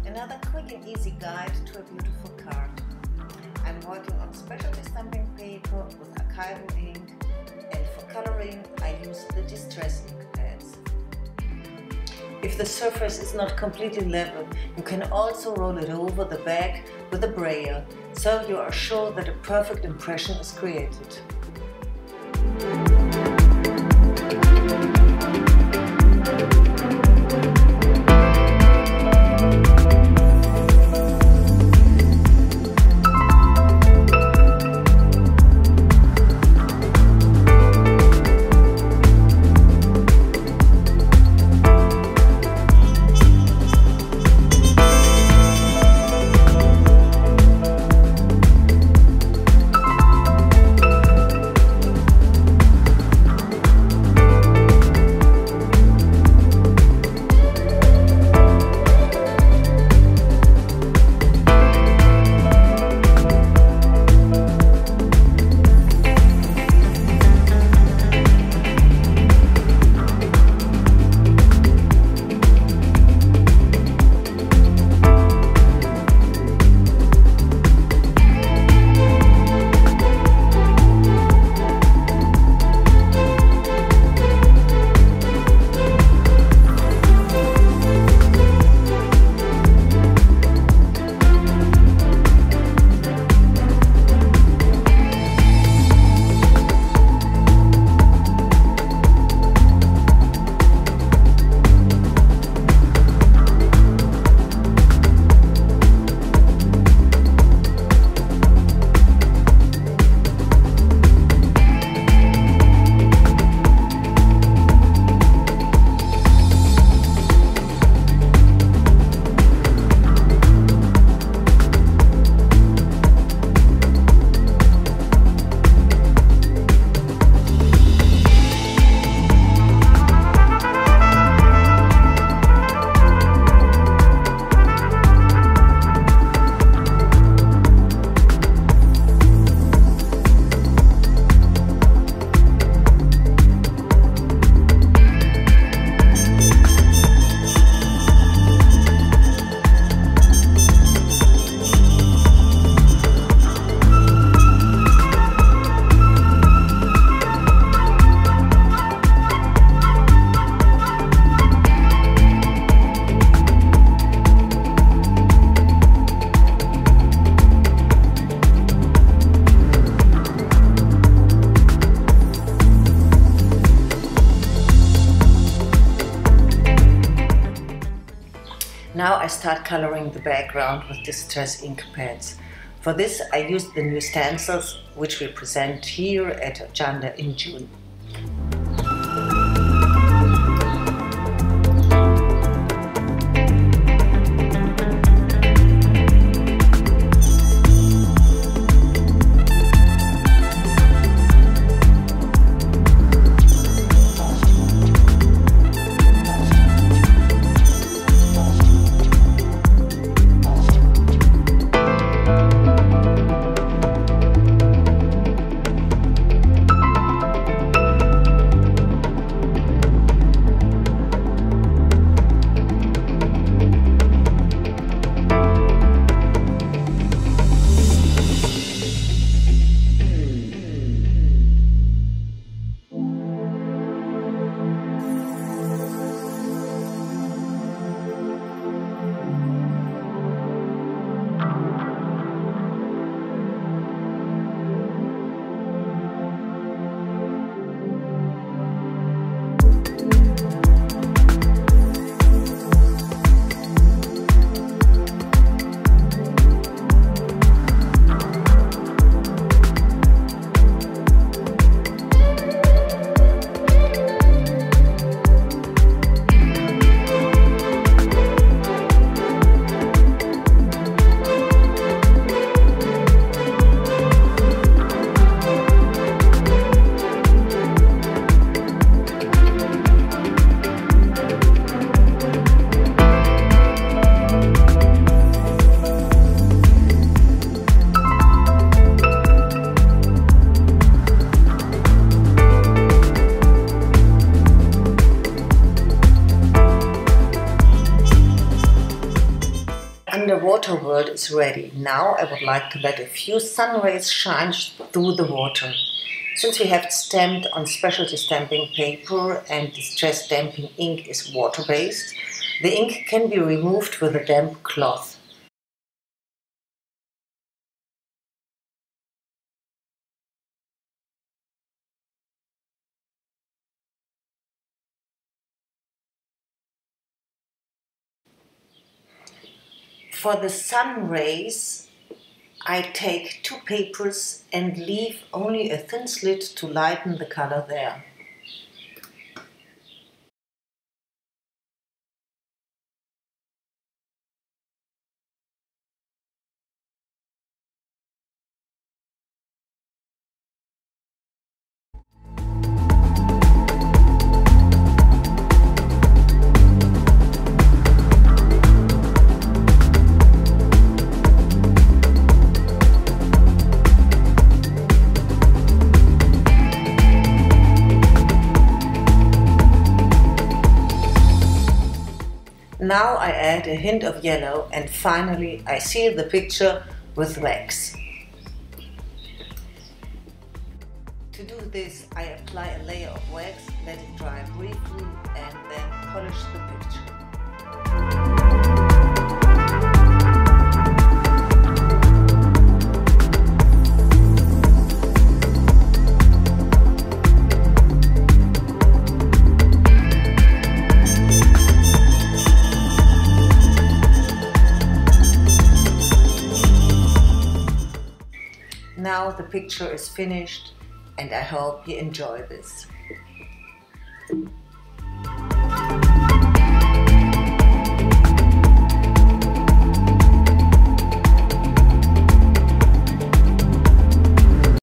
Another quick and easy guide to a beautiful card. I'm working on specialty stamping paper with archival ink, and for coloring I use the distress ink pads. If the surface is not completely level, you can also roll it over the back with a brayer, so you are sure that a perfect impression is created. Now I start coloring the background with distress ink pads. For this I used the new stencils which we present here at Janda in June. water world is ready. Now I would like to let a few sun rays shine through the water. Since we have stamped on specialty stamping paper and distress stamping ink is water-based, the ink can be removed with a damp cloth. For the sun rays, I take 2 papers and leave only a thin slit to lighten the color there. Now I add a hint of yellow and finally I seal the picture with wax. To do this, I apply a layer of wax, let it dry briefly and then polish the picture. Now the picture is finished and I hope you enjoy this.